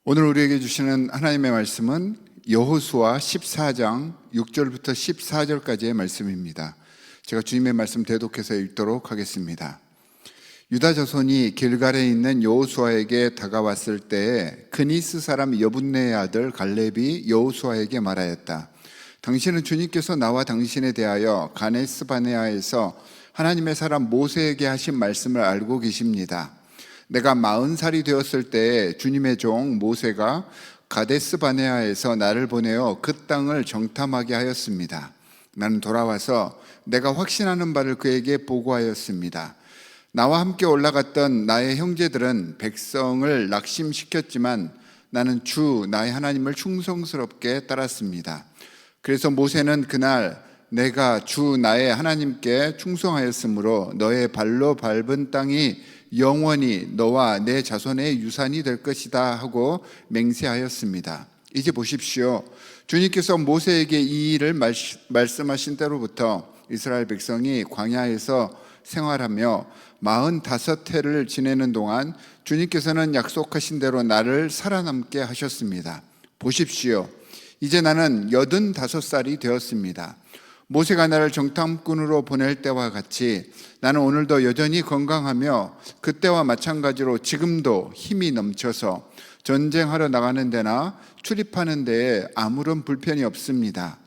오늘 우리에게 주시는 하나님의 말씀은 여호수아 14장 6절부터 14절까지의 말씀입니다. 제가 주님의 말씀 대독해서 읽도록 하겠습니다. 유다 자손이 길갈에 있는 여호수아에게 다가왔을 때에 그니스 사람 여분네의 아들 갈렙이 여호수아에게 말하였다. 당신은 주님께서 나와 당신에 대하여 가데스 바네아에서 하나님의 사람 모세에게 하신 말씀을 알고 계십니다. 내가 40살이 되었을 때에 주님의 종 모세가 가데스 바네아에서 나를 보내어 그 땅을 정탐하게 하였습니다. 나는 돌아와서 내가 확신하는 바를 그에게 보고하였습니다. 나와 함께 올라갔던 나의 형제들은 백성을 낙심시켰지만 나는 주 나의 하나님을 충성스럽게 따랐습니다. 그래서 모세는 그날 내가 주 나의 하나님께 충성하였으므로 너의 발로 밟은 땅이 영원히 너와 내 자손의 유산이 될 것이다 하고 맹세하였습니다. 이제 보십시오. 주님께서 모세에게 이 일을 말씀하신 때로부터 이스라엘 백성이 광야에서 생활하며 45해를 지내는 동안 주님께서는 약속하신 대로 나를 살아남게 하셨습니다. 보십시오. 이제 나는 85살이 되었습니다. 모세가 나를 정탐꾼으로 보낼 때와 같이 나는 오늘도 여전히 건강하며 그때와 마찬가지로 지금도 힘이 넘쳐서 전쟁하러 나가는 데나 출입하는 데에 아무런 불편이 없습니다.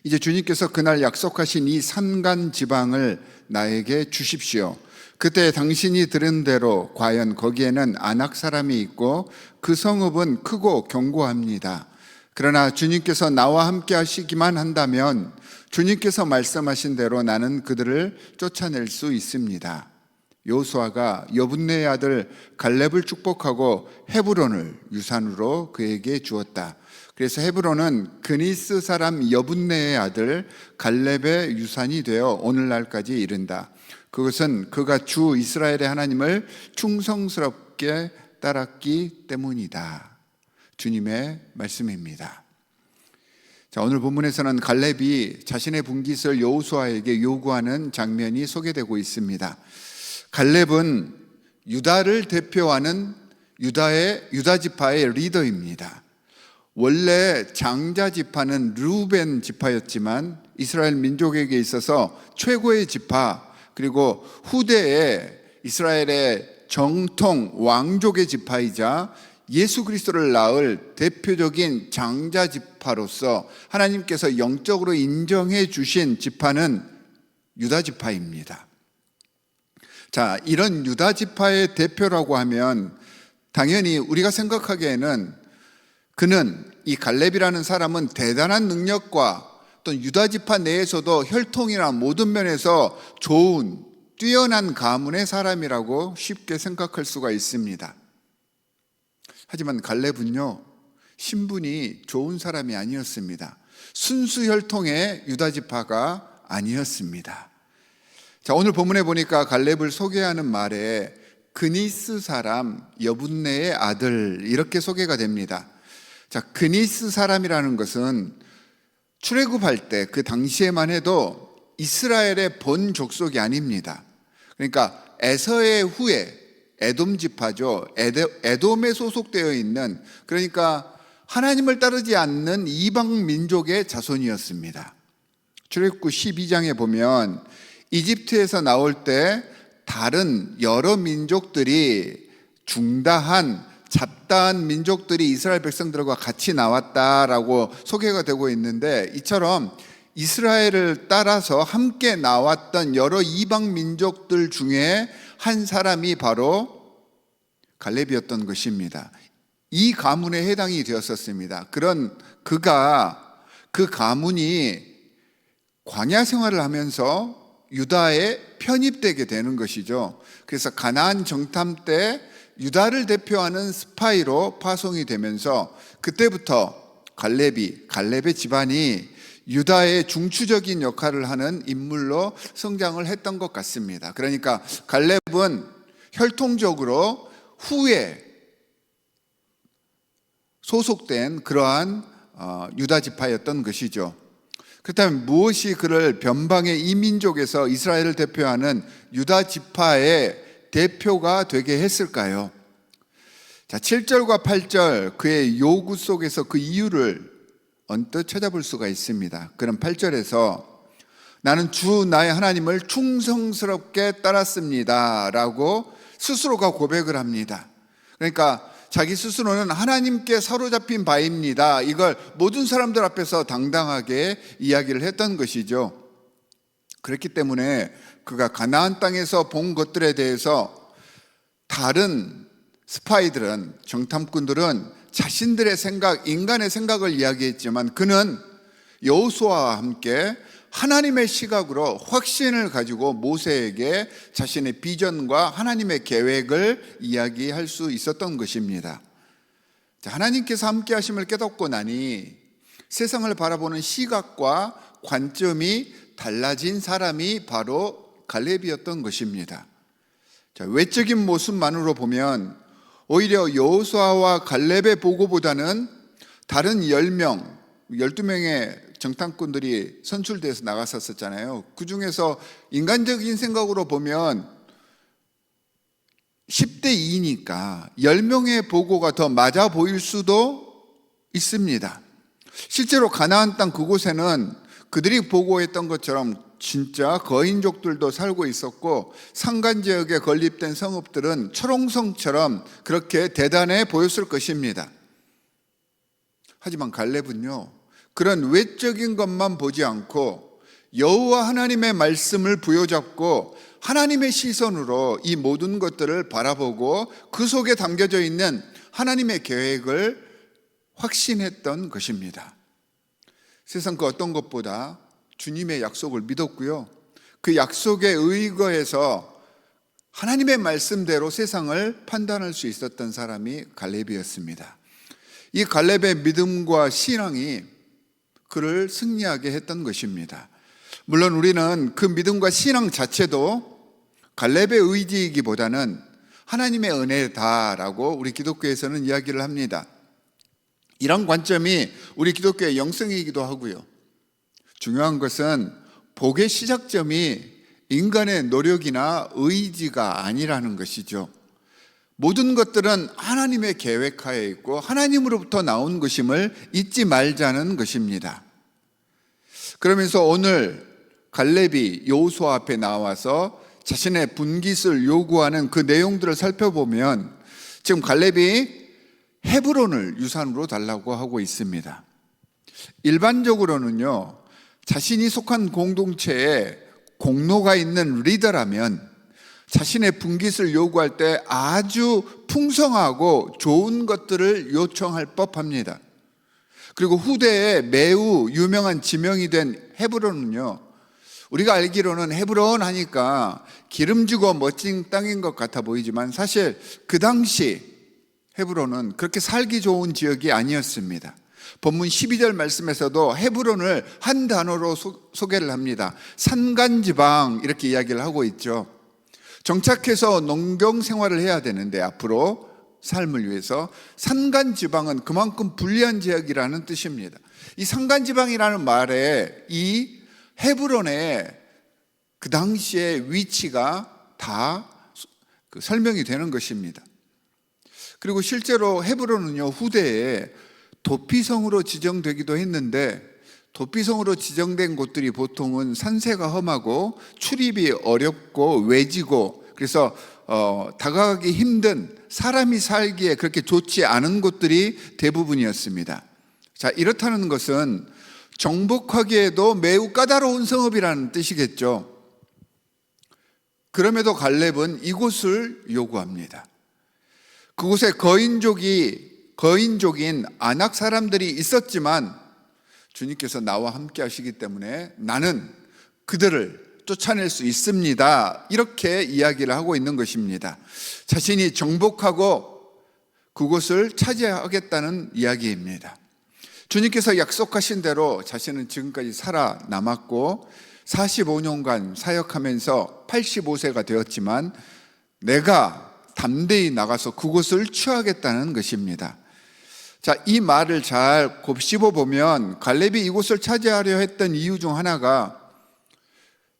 이제 주님께서 그날 약속하신 이 산간 지방을 나에게 주십시오. 그때 당신이 들은 대로 과연 거기에는 아낙 사람이 있고 그 성읍은 크고 견고합니다. 그러나 주님께서 나와 함께 하시기만 한다면 주님께서 말씀하신 대로 나는 그들을 쫓아낼 수 있습니다. 여호수아가 여분네의 아들 갈렙을 축복하고 헤브론을 유산으로 그에게 주었다. 그래서 헤브론은 그니스 사람 여분네의 아들 갈렙의 유산이 되어 오늘날까지 이른다. 그것은 그가 주 이스라엘의 하나님을 충성스럽게 따랐기 때문이다. 주님의 말씀입니다. 자, 오늘 본문에서는 갈렙이 자신의 분깃을 여호수아에게 요구하는 장면이 소개되고 있습니다. 갈렙은 유다를 대표하는 유다 지파의 리더입니다. 원래 장자 지파는 르우벤 지파였지만 이스라엘 민족에게 있어서 최고의 지파, 그리고 후대에 이스라엘의 정통 왕족의 지파이자 예수 그리스도를 낳을 대표적인 장자 지파로서 하나님께서 영적으로 인정해 주신 지파는 유다 지파입니다. 자, 이런 유다 지파의 대표라고 하면 당연히 우리가 생각하기에는 그는, 이 갈렙이라는 사람은 대단한 능력과 또 유다 지파 내에서도 혈통이나 모든 면에서 좋은 뛰어난 가문의 사람이라고 쉽게 생각할 수가 있습니다. 하지만 갈렙은요, 신분이 좋은 사람이 아니었습니다. 순수 혈통의 유다 지파가 아니었습니다. 자, 오늘 본문에 보니까 갈렙을 소개하는 말에 그니스 사람 여분네의 아들 이렇게 소개가 됩니다. 자, 그니스 사람이라는 것은 출애굽할 때 그 당시에만 해도 이스라엘의 본 족속이 아닙니다. 그러니까 에서의 후예, 에돔 지파죠. 에돔에 소속되어 있는, 그러니까 하나님을 따르지 않는 이방 민족의 자손이었습니다. 출애굽기 12장에 보면 이집트에서 나올 때 다른 여러 민족들이 잡다한 민족들이 이스라엘 백성들과 같이 나왔다라고 소개가 되고 있는데, 이처럼 이스라엘을 따라서 함께 나왔던 여러 이방 민족들 중에 한 사람이 바로 갈렙이었던 것입니다. 이 가문에 해당이 되었었습니다. 그런 그 가문이 광야 생활을 하면서 유다에 편입되게 되는 것이죠. 그래서 가나안 정탐 때 유다를 대표하는 스파이로 파송이 되면서 그때부터 갈렙의 집안이 유다의 중추적인 역할을 하는 인물로 성장을 했던 것 같습니다. 그러니까 갈렙은 혈통적으로 후에 소속된 그러한 유다 지파였던 것이죠. 그렇다면 무엇이 그를 변방의 이민족에서 이스라엘을 대표하는 유다 지파의 대표가 되게 했을까요? 자, 7절과 8절 그의 요구 속에서 그 이유를 언뜻 찾아볼 수가 있습니다. 그럼 8절에서 나는 주 나의 하나님을 충성스럽게 따랐습니다 라고 스스로가 고백을 합니다. 그러니까 자기 스스로는 하나님께 사로잡힌 바입니다. 이걸 모든 사람들 앞에서 당당하게 이야기를 했던 것이죠. 그렇기 때문에 그가 가나안 땅에서 본 것들에 대해서 다른 스파이들은, 정탐꾼들은 자신들의 생각, 인간의 생각을 이야기했지만 그는 여호수아와 함께 하나님의 시각으로 확신을 가지고 모세에게 자신의 비전과 하나님의 계획을 이야기할 수 있었던 것입니다. 하나님께서 함께 하심을 깨닫고 나니 세상을 바라보는 시각과 관점이 달라진 사람이 바로 갈렙이었던 것입니다. 외적인 모습만으로 보면 오히려 여호수아와 갈렙의 보고보다는 다른 10명, 12명의 정탐꾼들이 선출돼서 나갔었잖아요. 그 중에서 인간적인 생각으로 보면 10대 2니까 10명의 보고가 더 맞아 보일 수도 있습니다. 실제로 가나안 땅 그곳에는 그들이 보고했던 것처럼 진짜 거인족들도 살고 있었고 산간 지역에 건립된 성읍들은 초롱성처럼 그렇게 대단해 보였을 것입니다. 하지만 갈렙은요, 그런 외적인 것만 보지 않고 여호와 하나님의 말씀을 부여잡고 하나님의 시선으로 이 모든 것들을 바라보고 그 속에 담겨져 있는 하나님의 계획을 확신했던 것입니다. 세상 그 어떤 것보다 주님의 약속을 믿었고요, 그 약속에 의거해서 하나님의 말씀대로 세상을 판단할 수 있었던 사람이 갈렙이었습니다. 이 갈렙의 믿음과 신앙이 그를 승리하게 했던 것입니다. 물론 우리는 그 믿음과 신앙 자체도 갈렙의 의지이기보다는 하나님의 은혜다라고 우리 기독교에서는 이야기를 합니다. 이런 관점이 우리 기독교의 영성이기도 하고요. 중요한 것은 복의 시작점이 인간의 노력이나 의지가 아니라는 것이죠. 모든 것들은 하나님의 계획하에 있고 하나님으로부터 나온 것임을 잊지 말자는 것입니다. 그러면서 오늘 갈렙이 여호수아 앞에 나와서 자신의 분깃을 요구하는 그 내용들을 살펴보면 지금 갈렙이 헤브론을 유산으로 달라고 하고 있습니다. 일반적으로는요, 자신이 속한 공동체에 공로가 있는 리더라면 자신의 분깃을 요구할 때 아주 풍성하고 좋은 것들을 요청할 법합니다. 그리고 후대에 매우 유명한 지명이 된 헤브론은요, 우리가 알기로는 헤브론 하니까 기름지고 멋진 땅인 것 같아 보이지만 사실 그 당시 헤브론은 그렇게 살기 좋은 지역이 아니었습니다. 본문 12절 말씀에서도 헤브론을 한 단어로 소개를 합니다. 산간지방 이렇게 이야기를 하고 있죠. 정착해서 농경 생활을 해야 되는데 앞으로 삶을 위해서 산간지방은 그만큼 불리한 지역이라는 뜻입니다. 이 산간지방이라는 말에 이 헤브론의 그 당시의 위치가 다 설명이 되는 것입니다. 그리고 실제로 헤브론은요, 후대에 도피성으로 지정되기도 했는데 도피성으로 지정된 곳들이 보통은 산세가 험하고 출입이 어렵고 외지고 그래서 다가가기 힘든, 사람이 살기에 그렇게 좋지 않은 곳들이 대부분이었습니다. 자, 이렇다는 것은 정복하기에도 매우 까다로운 성읍이라는 뜻이겠죠. 그럼에도 갈렙은 이곳을 요구합니다. 그곳에 거인족인 아낙 사람들이 있었지만 주님께서 나와 함께 하시기 때문에 나는 그들을 쫓아낼 수 있습니다. 이렇게 이야기를 하고 있는 것입니다. 자신이 정복하고 그곳을 차지하겠다는 이야기입니다. 주님께서 약속하신 대로 자신은 지금까지 살아남았고 45년간 사역하면서 85세가 되었지만 내가 담대히 나가서 그곳을 취하겠다는 것입니다. 자, 이 말을 잘 곱씹어 보면 갈렙이 이곳을 차지하려 했던 이유 중 하나가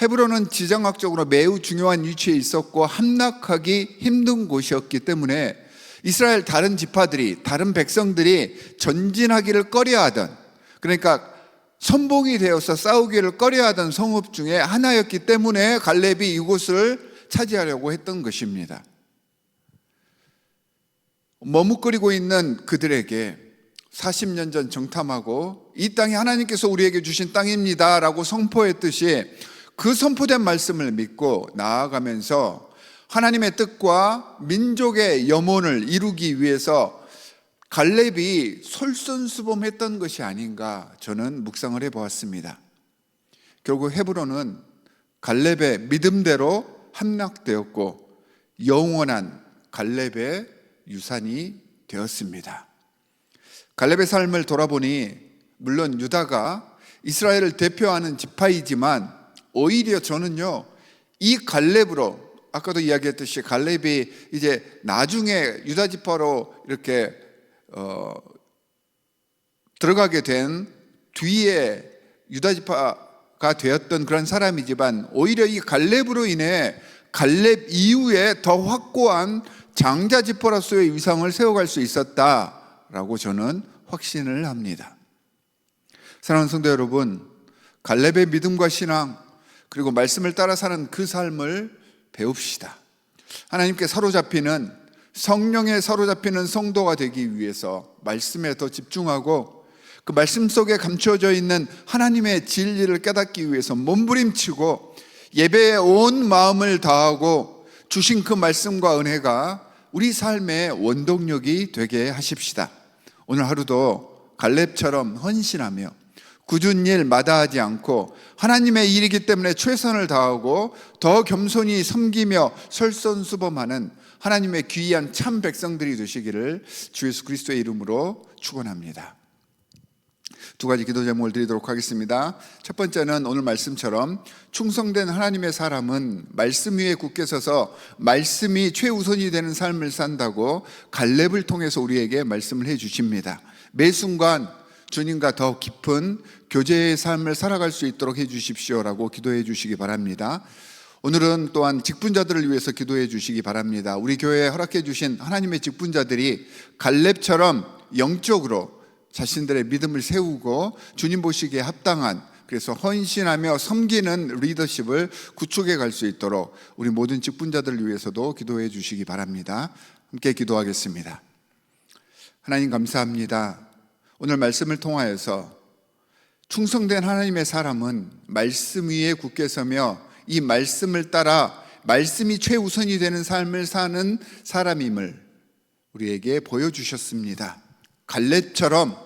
헤브론은 지정학적으로 매우 중요한 위치에 있었고 함락하기 힘든 곳이었기 때문에 이스라엘 다른 지파들이, 다른 백성들이 전진하기를 꺼려하던, 그러니까 선봉이 되어서 싸우기를 꺼려하던 성읍 중에 하나였기 때문에 갈렙이 이곳을 차지하려고 했던 것입니다. 머뭇거리고 있는 그들에게 40년 전 정탐하고 이 땅이 하나님께서 우리에게 주신 땅입니다 라고 선포했듯이 그 선포된 말씀을 믿고 나아가면서 하나님의 뜻과 민족의 염원을 이루기 위해서 갈렙이 솔선수범했던 것이 아닌가 저는 묵상을 해보았습니다. 결국 헤브론은 갈렙의 믿음대로 함락되었고 영원한 갈렙의 유산이 되었습니다. 갈렙의 삶을 돌아보니 물론 유다가 이스라엘을 대표하는 지파이지만 오히려 저는요, 이 갈렙으로, 아까도 이야기했듯이 갈렙이 이제 나중에 유다 지파로 이렇게 들어가게 된 뒤에 유다 지파가 되었던 그런 사람이지만 오히려 이 갈렙으로 인해 갈렙 이후에 더 확고한 장자 지파로서의 위상을 세워갈 수 있었다라고 저는 확신을 합니다. 사랑하는 성도 여러분, 갈렙의 믿음과 신앙 그리고 말씀을 따라 사는 그 삶을 배웁시다. 하나님께 사로잡히는, 성령에 사로잡히는 성도가 되기 위해서 말씀에 더 집중하고 그 말씀 속에 감추어져 있는 하나님의 진리를 깨닫기 위해서 몸부림치고 예배에 온 마음을 다하고 주신 그 말씀과 은혜가 우리 삶의 원동력이 되게 하십시다. 오늘 하루도 갈렙처럼 헌신하며 굳은 일 마다하지 않고 하나님의 일이기 때문에 최선을 다하고 더 겸손히 섬기며 설선수범하는 하나님의 귀한 참 백성들이 되시기를 주 예수 그리스도의 이름으로 축원합니다. 두 가지 기도 제목을 드리도록 하겠습니다. 첫 번째는 오늘 말씀처럼 충성된 하나님의 사람은 말씀 위에 굳게 서서 말씀이 최우선이 되는 삶을 산다고 갈렙을 통해서 우리에게 말씀을 해 주십니다. 매 순간 주님과 더 깊은 교제의 삶을 살아갈 수 있도록 해 주십시오라고 기도해 주시기 바랍니다. 오늘은 또한 직분자들을 위해서 기도해 주시기 바랍니다. 우리 교회에 허락해 주신 하나님의 직분자들이 갈렙처럼 영적으로 자신들의 믿음을 세우고 주님 보시기에 합당한, 그래서 헌신하며 섬기는 리더십을 구축해 갈 수 있도록 우리 모든 직분자들을 위해서도 기도해 주시기 바랍니다. 함께 기도하겠습니다. 하나님 감사합니다. 오늘 말씀을 통하여서 충성된 하나님의 사람은 말씀 위에 굳게 서며 이 말씀을 따라 말씀이 최우선이 되는 삶을 사는 사람임을 우리에게 보여주셨습니다. 갈렙처럼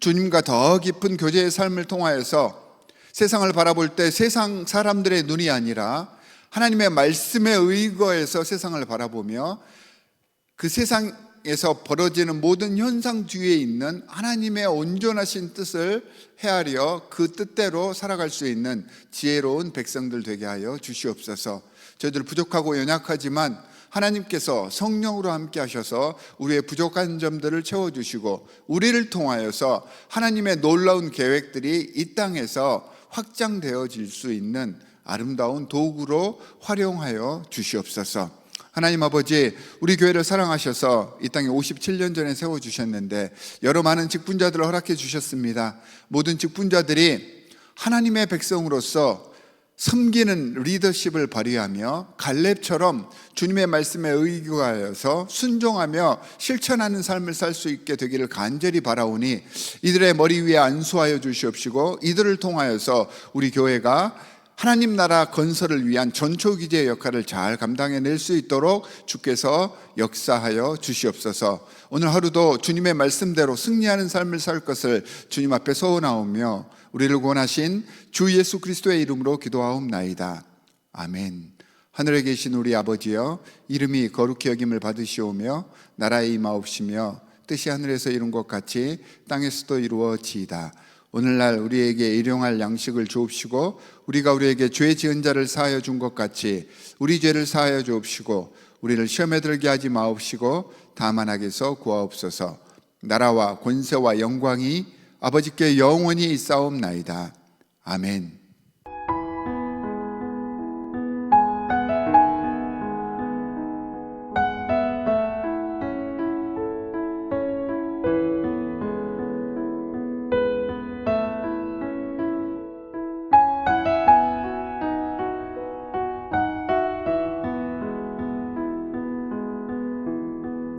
주님과 더 깊은 교제의 삶을 통하여서 세상을 바라볼 때 세상 사람들의 눈이 아니라 하나님의 말씀에 의거해서 세상을 바라보며 그 세상에서 벌어지는 모든 현상 뒤에 있는 하나님의 온전하신 뜻을 헤아려 그 뜻대로 살아갈 수 있는 지혜로운 백성들 되게 하여 주시옵소서. 저희들 부족하고 연약하지만 하나님께서 성령으로 함께 하셔서 우리의 부족한 점들을 채워주시고 우리를 통하여서 하나님의 놀라운 계획들이 이 땅에서 확장되어질 수 있는 아름다운 도구로 활용하여 주시옵소서. 하나님 아버지, 우리 교회를 사랑하셔서 이 땅에 57년 전에 세워주셨는데 여러 많은 직분자들을 허락해 주셨습니다. 모든 직분자들이 하나님의 백성으로서 섬기는 리더십을 발휘하며 갈렙처럼 주님의 말씀에 의거하여서 순종하며 실천하는 삶을 살 수 있게 되기를 간절히 바라오니 이들의 머리 위에 안수하여 주시옵시고 이들을 통하여서 우리 교회가 하나님 나라 건설을 위한 전초기제의 역할을 잘 감당해낼 수 있도록 주께서 역사하여 주시옵소서. 오늘 하루도 주님의 말씀대로 승리하는 삶을 살 것을 주님 앞에 소원하오며 우리를 구원하신 주 예수 그리스도의 이름으로 기도하옵나이다. 아멘. 하늘에 계신 우리 아버지여, 이름이 거룩히 여김을 받으시오며 나라의 임하옵시며 뜻이 하늘에서 이룬 것 같이 땅에서도 이루어지이다. 오늘날 우리에게 일용할 양식을 주옵시고 우리가 우리에게 죄 지은 자를 사하여 준 것 같이 우리 죄를 사하여 주옵시고 우리를 시험에 들게 하지 마옵시고 다만 악에서 구하옵소서. 나라와 권세와 영광이 아버지께 영원히 있사옵나이다. 아멘.